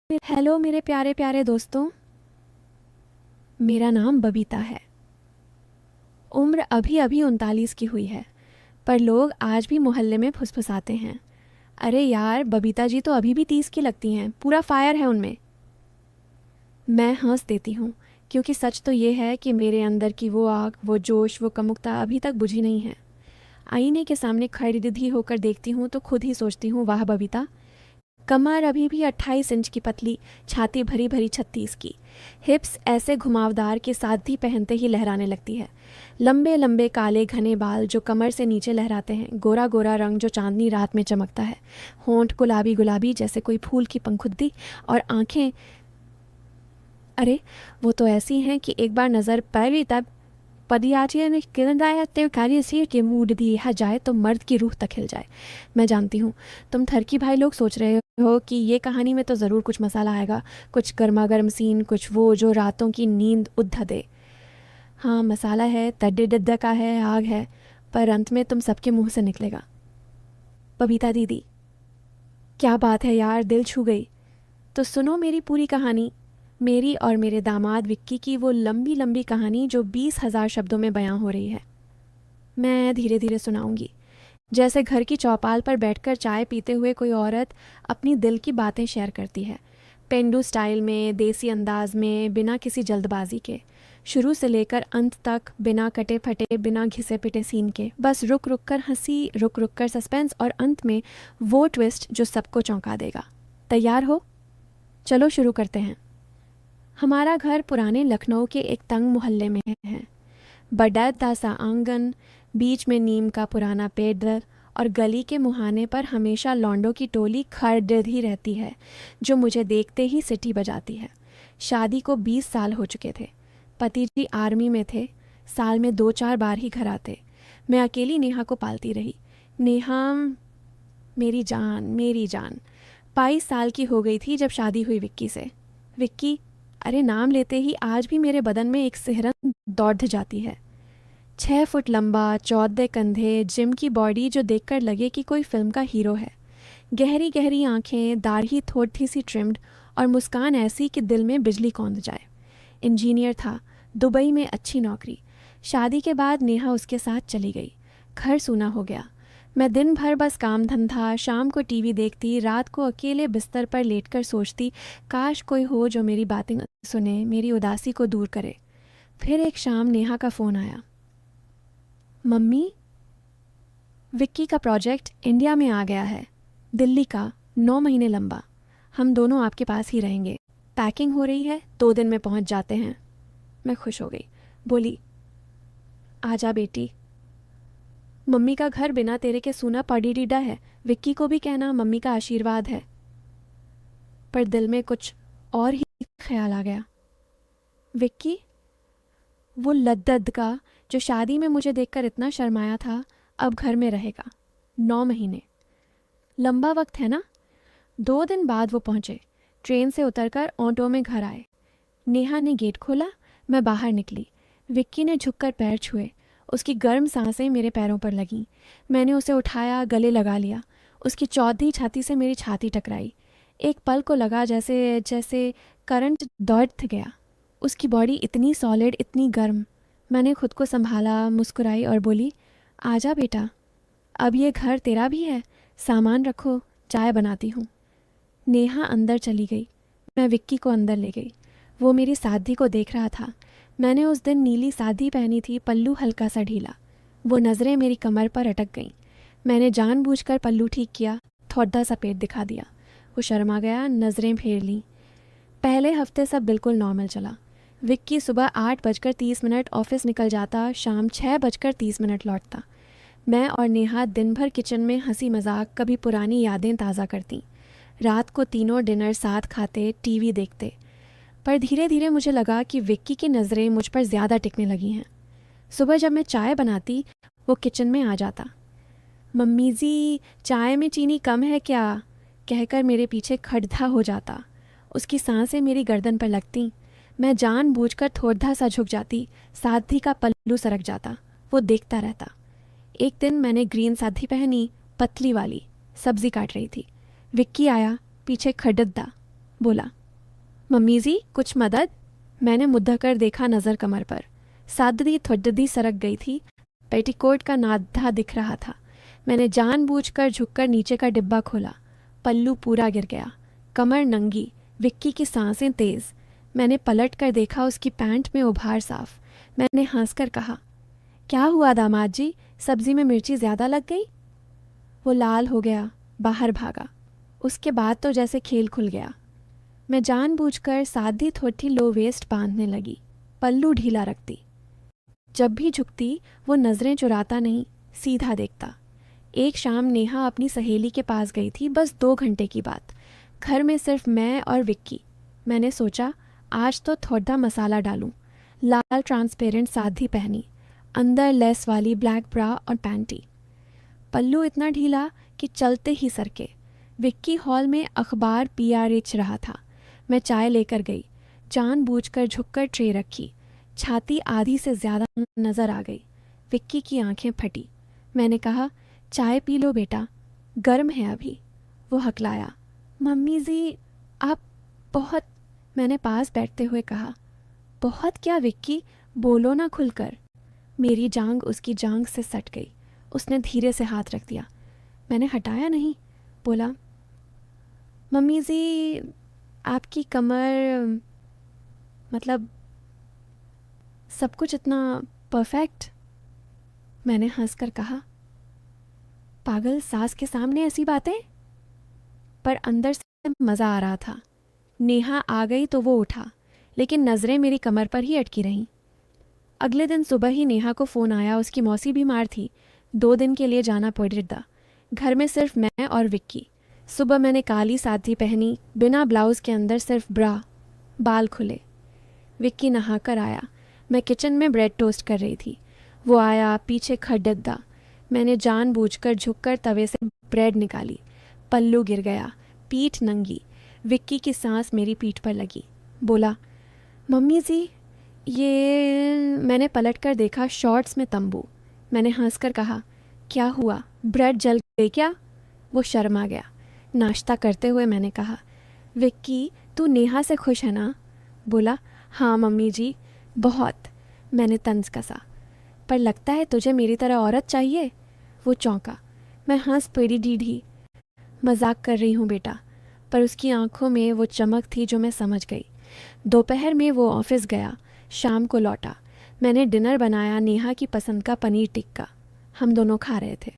Hello मेरे प्यारे प्यारे दोस्तों। मेरा नाम बबीता है। उम्र अभी अभी 39 की हुई है, पर लोग आज भी मोहल्ले में फुसफुसाते हैं, अरे यार बबीता जी तो अभी भी 30 की लगती हैं, पूरा फायर है उनमें। मैं हंस देती हूँ, क्योंकि सच तो ये है कि मेरे अंदर की वो आग, वो जोश, वो कमुकता अभी तक बुझी नहीं है। आईने के सामने खड़ी होकर देखती हूँ तो खुद ही सोचती हूँ, वाह बबीता, कमर अभी भी 28 इंच की पतली, छाती भरी भरी 36 की, हिप्स ऐसे घुमावदार कि साथी पहनते ही लहराने लगती है। लंबे लंबे काले घने बाल जो कमर से नीचे लहराते हैं, गोरा गोरा रंग जो चांदनी रात में चमकता है, होंठ गुलाबी गुलाबी जैसे कोई फूल की पंखुद्दी, और आंखें, अरे वो तो ऐसी हैं कि एक बार नज़र पड़ी तब पदियाचिया ने किरदायते कार्य से के मूड दिया जाए तो मर्द की रूह तक हिल जाए। मैं जानती हूँ तुम थरकी भाई लोग सोच रहे हो कि ये कहानी में तो ज़रूर कुछ मसाला आएगा, कुछ गर्मा गर्म सीन, कुछ वो जो रातों की नींद उद्धा दे। हाँ मसाला है, तड्डे डद्दा का है, आग है, पर अंत में तुम सबके मुंह से निकलेगा। बबीता दीदी, क्या बात है यार, दिल छू गई। तो सुनो मेरी पूरी कहानी, मेरी और मेरे दामाद विक्की की वो लंबी लंबी कहानी जो 20,000 शब्दों में बयां हो रही है। मैं धीरे धीरे सुनाऊंगी, जैसे घर की चौपाल पर बैठकर चाय पीते हुए कोई औरत अपनी दिल की बातें शेयर करती है, पेंडू स्टाइल में, देसी अंदाज में, बिना किसी जल्दबाजी के, शुरू से लेकर अंत तक, बिना कटे फटे, बिना घिसे पिटे सीन के, बस रुक रुक कर हंसी, रुक रुक कर सस्पेंस, और अंत में वो ट्विस्ट जो सबको चौंका देगा। तैयार हो? चलो शुरू करते हैं। हमारा घर पुराने लखनऊ के एक तंग मोहल्ले में है। बड़ा सा आंगन, बीच में नीम का पुराना पेड़, और गली के मुहाने पर हमेशा लौंडों की टोली खड़ी रहती है, जो मुझे देखते ही सिटी बजाती है। शादी को 20 साल हो चुके थे। पति जी आर्मी में थे, साल में 2-4 बार ही घर आते। मैं अकेली नेहा को पालती रही। नेहा मेरी जान, मेरी जान। 22 साल की हो गई थी जब शादी हुई विक्की से। विक्की, अरे नाम लेते ही आज भी मेरे बदन में एक सिहरन दौड़ जाती है। 6 फुट लंबा, चौदह कंधे, जिम की बॉडी जो देखकर लगे कि कोई फिल्म का हीरो है। गहरी गहरी आंखें, दाढ़ी थोड़ी सी ट्रिम्ड, और मुस्कान ऐसी कि दिल में बिजली कौंध जाए। इंजीनियर था, दुबई में अच्छी नौकरी। शादी के बाद नेहा उसके साथ चली गई। घर सूना हो गया। मैं दिन भर बस काम धंधा, शाम को टीवी देखती, रात को अकेले बिस्तर पर लेटकर सोचती, काश कोई हो जो मेरी बातें सुने, मेरी उदासी को दूर करे। फिर एक शाम नेहा का फ़ोन आया। मम्मी, विक्की का प्रोजेक्ट इंडिया में आ गया है, दिल्ली का, 9 महीने लंबा। हम दोनों आपके पास ही रहेंगे। पैकिंग हो रही है, 2 दिन में पहुंच जाते हैं। मैं खुश हो गई, बोली, आजा बेटी। मम्मी का घर बिना तेरे के सूना पड़ी डीडा है, विक्की को भी कहना मम्मी का आशीर्वाद है। पर दिल में कुछ और ही ख्याल आ गया। विक्की, वो लद्दद का जो शादी में मुझे देखकर इतना शर्माया था, अब घर में रहेगा। 9 महीने लंबा वक्त है ना। 2 दिन बाद वो पहुंचे। ट्रेन से उतरकर ऑटो में घर आए। नेहा ने गेट खोला, मैं बाहर निकली। विक्की ने झुककर पैर छुए। उसकी गर्म सांसें मेरे पैरों पर लगीं। मैंने उसे उठाया, गले लगा लिया। उसकी चौधी छाती से मेरी छाती टकराई। एक पल को लगा जैसे जैसे करंट दौड़ गया। उसकी बॉडी इतनी सॉलिड, इतनी गर्म। मैंने खुद को संभाला, मुस्कुराई और बोली, आजा बेटा, अब ये घर तेरा भी है। सामान रखो, चाय बनाती हूँ। नेहा अंदर चली गई। मैं विक्की को अंदर ले गई। वो मेरी सादी को देख रहा था। मैंने उस दिन नीली सादी पहनी थी, पल्लू हल्का सा ढीला। वो नज़रें मेरी कमर पर अटक गईं। मैंने जानबूझकर पल्लू ठीक किया, थोड़ा सा पेट दिखा दिया। वो शर्मा गया, नज़रें फेर लीं। पहले हफ्ते सब बिल्कुल नॉर्मल चला। विक्की सुबह 8:30 ऑफिस निकल जाता, शाम 6:30 लौटता। मैं और नेहा दिन भर किचन में हंसी मजाक, कभी पुरानी यादें ताज़ा करती। रात को तीनों डिनर साथ खाते, टीवी देखते। पर धीरे धीरे मुझे लगा कि विक्की की नज़रें मुझ पर ज़्यादा टिकने लगी हैं। सुबह जब मैं चाय बनाती, वो किचन में आ जाता। मम्मी जी, चाय में चीनी कम है क्या, कहकर मेरे पीछे खड़ा हो जाता। उसकी सांसें मेरी गर्दन पर लगती। मैं जानबूझकर थोड़ा सा झुक जाती, साथी का पल्लू सरक जाता। वो देखता रहता। एक दिन मैंने ग्रीन साथी पहनी, पतली वाली, सब्जी काट रही थी। विक्की आया, पीछे खड़दा, बोला, मम्मी जी कुछ मदद। मैंने मुद्दा कर देखा नज़र कमर पर। साददी थोड़ी सरक गई थी, पेटीकोट का नाधा दिख रहा था। मैंने जानबूझकर झुककर नीचे का डिब्बा खोला। पल्लू पूरा गिर गया, कमर नंगी, विक्की की सांसें तेज़। मैंने पलट कर देखा, उसकी पैंट में उभार साफ। मैंने हंसकर कहा, क्या हुआ दामाद जी, सब्जी में मिर्ची ज़्यादा लग गई? वो लाल हो गया, बाहर भागा। उसके बाद तो जैसे खेल खुल गया। मैं जानबूझकर सादी थोड़ी लो वेस्ट बांधने लगी, पल्लू ढीला रखती। जब भी झुकती वो नज़रें चुराता नहीं, सीधा देखता। एक शाम नेहा अपनी सहेली के पास गई थी, बस 2 घंटे की बात। घर में सिर्फ मैं और विक्की। मैंने सोचा आज तो थोड़ा मसाला डालूं। लाल ट्रांसपेरेंट सादी पहनी, अंदर लेस वाली ब्लैक ब्रा और पैंटी। पल्लू इतना ढीला कि चलते ही सरके। विक्की हॉल में अखबार PRH रहा था। मैं चाय लेकर गई, जानबूझकर झुककर ट्रे रखी। छाती आधी से ज़्यादा नज़र आ गई। विक्की की आंखें फटी। मैंने कहा, चाय पी लो बेटा, गर्म है अभी। वो हकलाया, मम्मी जी आप बहुत। मैंने पास बैठते हुए कहा, बहुत क्या विक्की, बोलो ना खुलकर। मेरी जांग उसकी जांग से सट गई। उसने धीरे से हाथ रख दिया। मैंने हटाया नहीं। बोला, मम्मी जी आपकी कमर, मतलब सब कुछ इतना परफेक्ट। मैंने हंसकर कहा, पागल सास के सामने ऐसी बातें। पर अंदर से मज़ा आ रहा था। नेहा आ गई तो वो उठा, लेकिन नज़रें मेरी कमर पर ही अटकी रहीं। अगले दिन सुबह ही नेहा को फ़ोन आया, उसकी मौसी बीमार थी, 2 दिन के लिए जाना पड़ा। घर में सिर्फ मैं और विक्की। सुबह मैंने काली सादी पहनी, बिना ब्लाउज़ के, अंदर सिर्फ ब्रा, बाल खुले। विक्की नहाकर आया। मैं किचन में ब्रेड टोस्ट कर रही थी। वो आया, पीछे खड़गदा। मैंने जानबूझकर झुककर तवे से ब्रेड निकाली। पल्लू गिर गया, पीठ नंगी। विक्की की सांस मेरी पीठ पर लगी। बोला, मम्मी जी ये। मैंने पलट कर देखा, शॉर्ट्स में तंबू। मैंने हंसकर कहा, क्या हुआ, ब्रेड जल गई क्या? वो शर्मा गया। नाश्ता करते हुए मैंने कहा, विक्की तू नेहा से खुश है ना? बोला, हाँ मम्मी जी बहुत। मैंने तंज कसा, पर लगता है तुझे मेरी तरह औरत चाहिए। वो चौंका। मैं हंस पड़ी डीढ़ी। मजाक कर रही हूँ बेटा। पर उसकी आंखों में वो चमक थी जो मैं समझ गई। दोपहर में वो ऑफिस गया, शाम को लौटा। मैंने डिनर बनाया, नेहा की पसंद का पनीर टिक्का। हम दोनों खा रहे थे।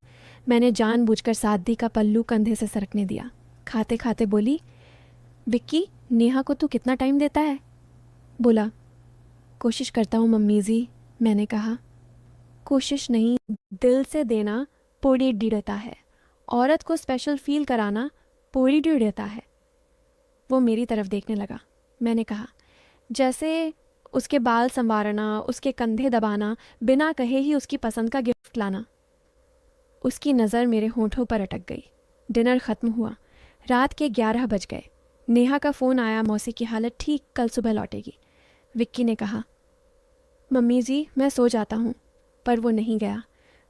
मैंने जानबूझकर सादी का पल्लू कंधे से सरकने दिया। खाते खाते बोली, विक्की नेहा को तू कितना टाइम देता है? बोला, कोशिश करता हूँ मम्मी जी। मैंने कहा, कोशिश नहीं, दिल से देना पोड़ी डिड़ता है। औरत को स्पेशल फील कराना पोड़ी डिड़ता है। वो मेरी तरफ देखने लगा। मैंने कहा, जैसे उसके बाल संवारना, उसके कंधे दबाना, बिना कहे ही उसकी पसंद का गिफ्ट लाना। उसकी नज़र मेरे होठों पर अटक गई। डिनर ख़त्म हुआ। रात के 11 बज गए। नेहा का फ़ोन आया, मौसी की हालत ठीक, कल सुबह लौटेगी। विक्की ने कहा, मम्मी जी मैं सो जाता हूँ। पर वो नहीं गया।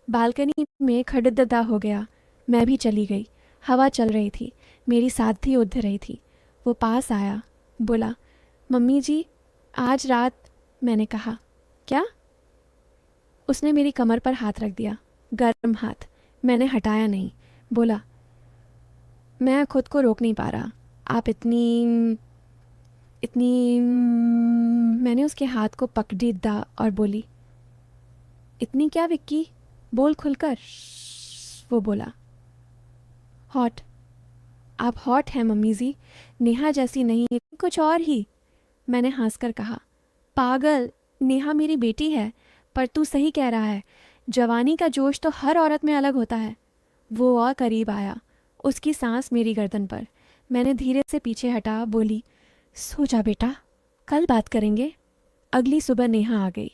बालकनी में खड़ददा हो गया। मैं भी चली गई। हवा चल रही थी, मेरी साथी उड़ रही थी। वो पास आया, बोला, मम्मी जी आज रात। मैंने कहा, क्या? उसने मेरी कमर पर हाथ रख दिया, गर्म हाथ। मैंने हटाया नहीं। बोला, मैं खुद को रोक नहीं पा रहा। आप इतनी इतनी। मैंने उसके हाथ को पकड़ी दा और बोली, इतनी क्या विक्की, बोल खुलकर। वो बोला, हॉट। आप हॉट हैं मम्मी जी, नेहा जैसी नहीं, कुछ और ही। मैंने हंसकर कहा, पागल, नेहा मेरी बेटी है। पर तू सही कह रहा है, जवानी का जोश तो हर औरत में अलग होता है। वो और करीब आया, उसकी सांस मेरी गर्दन पर। मैंने धीरे से पीछे हटा, बोली, सो जा बेटा, कल बात करेंगे। अगली सुबह नेहा आ गई,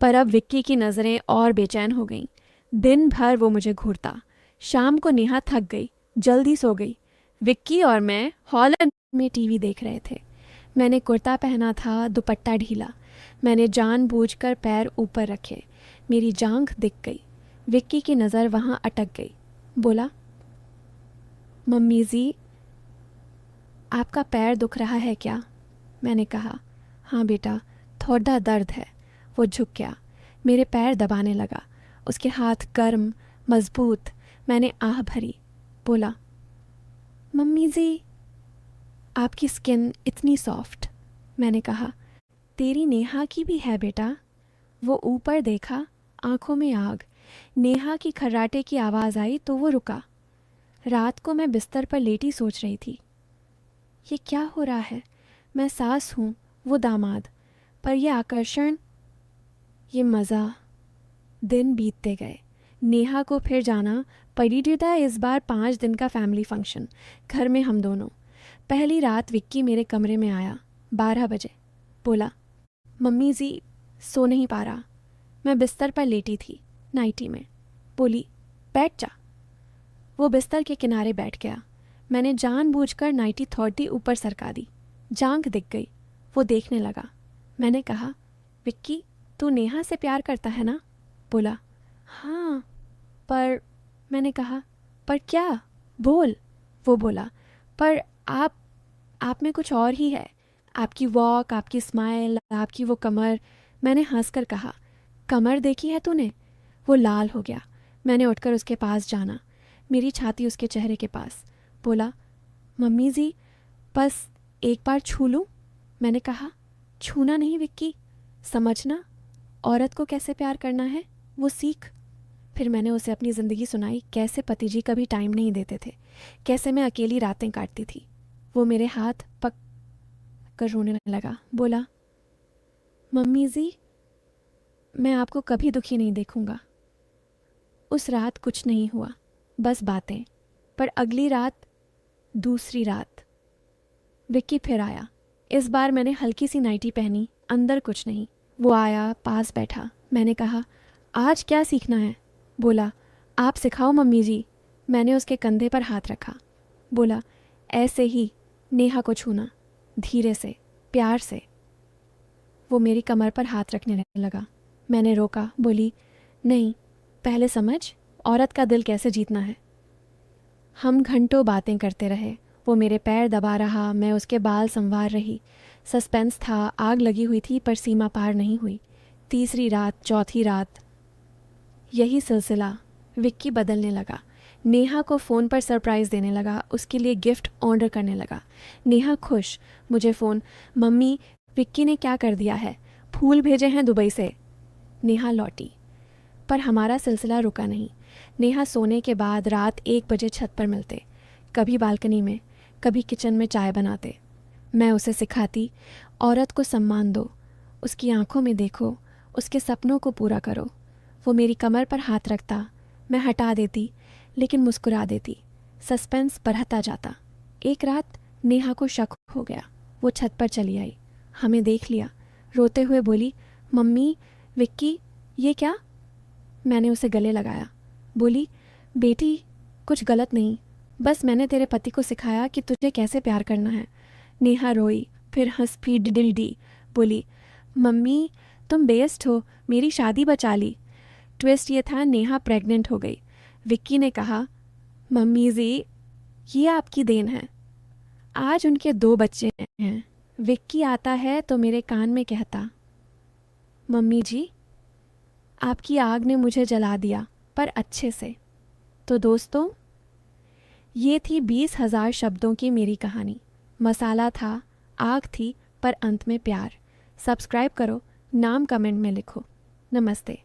पर अब विक्की की नज़रें और बेचैन हो गईं। दिन भर वो मुझे घूरता। शाम को नेहा थक गई, जल्दी सो गई। विक्की और मैं हॉल में टीवी देख रहे थे। मैंने कुर्ता पहना था, दुपट्टा ढीला। मैंने जानबूझकर पैर ऊपर रखे। मेरी जांघ दिख गई। विक्की की नज़र वहाँ अटक गई। बोला, मम्मी जी आपका पैर दुख रहा है क्या? मैंने कहा। हाँ बेटा, थोड़ा दर्द है। वो झुक गया, मेरे पैर दबाने लगा। उसके हाथ गर्म, मजबूत। मैंने आह भरी। बोला, मम्मी जी, आपकी स्किन इतनी सॉफ्ट। मैंने कहा, तेरी नेहा की भी है बेटा। वो ऊपर देखा, आंखों में आग। नेहा की खर्राटे की आवाज़ आई तो वो रुका। रात को मैं बिस्तर पर लेटी सोच रही थी, ये क्या हो रहा है? मैं सास हूँ, वो दामाद, पर ये आकर्षण, ये मज़ा। दिन बीतते गए। नेहा को फिर जाना पड़ी था। इस बार 5 दिन का फैमिली फंक्शन, घर में हम दोनों। पहली रात विक्की मेरे कमरे में आया 12 बजे। बोला, मम्मी जी, सो नहीं पा रहा। मैं बिस्तर पर लेटी थी, नाइटी में। बोली, बैठ जा। वो बिस्तर के किनारे बैठ गया। मैंने जानबूझकर नाइटी थोड़ी ऊपर सरका दी। जांघ दिख गई। वो देखने लगा। मैंने कहा, विक्की, तू नेहा से प्यार करता है ना? बोला, हाँ, पर। मैंने कहा, पर क्या? बोल। वो बोला, पर आप में कुछ और ही है। आपकी वॉक, आपकी स्माइल, आपकी वो कमर। मैंने हंसकर कहा, कमर देखी है तूने? वो लाल हो गया। मैंने उठकर उसके पास जाना, मेरी छाती उसके चेहरे के पास। बोला, मम्मी जी, बस एक बार छू लूँ? मैंने कहा, छूना नहीं विक्की, समझना, औरत को कैसे प्यार करना है वो सीख। फिर मैंने उसे अपनी ज़िंदगी सुनाई, कैसे पति जी कभी टाइम नहीं देते थे, कैसे मैं अकेली रातें काटती थी। वो मेरे हाथ पक कर रोने लगा। बोला, मम्मी जी, मैं आपको कभी दुखी नहीं देखूंगा। उस रात कुछ नहीं हुआ, बस बातें। पर अगली रात, दूसरी रात, विक्की फिर आया। इस बार मैंने हल्की सी नाइटी पहनी, अंदर कुछ नहीं। वो आया, पास बैठा। मैंने कहा, आज क्या सीखना है? बोला, आप सिखाओ मम्मी जी। मैंने उसके कंधे पर हाथ रखा। बोला, ऐसे ही नेहा को छूना, धीरे से, प्यार से। वो मेरी कमर पर हाथ रखने लगा। मैंने रोका। बोली, नहीं, पहले समझ औरत का दिल कैसे जीतना है। हम घंटों बातें करते रहे। वो मेरे पैर दबा रहा, मैं उसके बाल संवार रही। सस्पेंस था, आग लगी हुई थी, पर सीमा पार नहीं हुई। तीसरी रात, चौथी रात, यही सिलसिला। विक्की बदलने लगा। नेहा को फ़ोन पर सरप्राइज़ देने लगा, उसके लिए गिफ्ट ऑर्डर करने लगा। नेहा खुश। मुझे फ़ोन, मम्मी, विक्की ने क्या कर दिया है, फूल भेजे हैं दुबई से। नेहा लौटी, पर हमारा सिलसिला रुका नहीं। नेहा सोने के बाद रात 1 बजे छत पर मिलते, कभी बालकनी में, कभी किचन में चाय बनाते। मैं उसे सिखाती, औरत को सम्मान दो, उसकी आंखों में देखो, उसके सपनों को पूरा करो। वो मेरी कमर पर हाथ रखता, मैं हटा देती, लेकिन मुस्कुरा देती। सस्पेंस बढ़ता जाता। एक रात नेहा को शक हो गया। वो छत पर चली आई, हमें देख लिया, रोते हुए बोली, मम्मी, विक्की, ये क्या? मैंने उसे गले लगाया। बोली, बेटी, कुछ गलत नहीं, बस मैंने तेरे पति को सिखाया कि तुझे कैसे प्यार करना है। नेहा रोई, फिर हंस पी डिडी। बोली, मम्मी, तुम बेस्ट हो, मेरी शादी बचा ली। ट्विस्ट ये था, नेहा प्रेग्नेंट हो गई। विक्की ने कहा, मम्मी जी, ये आपकी देन है। आज उनके 2 बच्चे हैं। विक्की आता है तो मेरे कान में कहता, मम्मी जी, आपकी आग ने मुझे जला दिया, पर अच्छे से। तो दोस्तों, ये थी 20,000 शब्दों की मेरी कहानी। मसाला था, आग थी, पर अंत में प्यार। सब्सक्राइब करो, नाम कमेंट में लिखो। नमस्ते।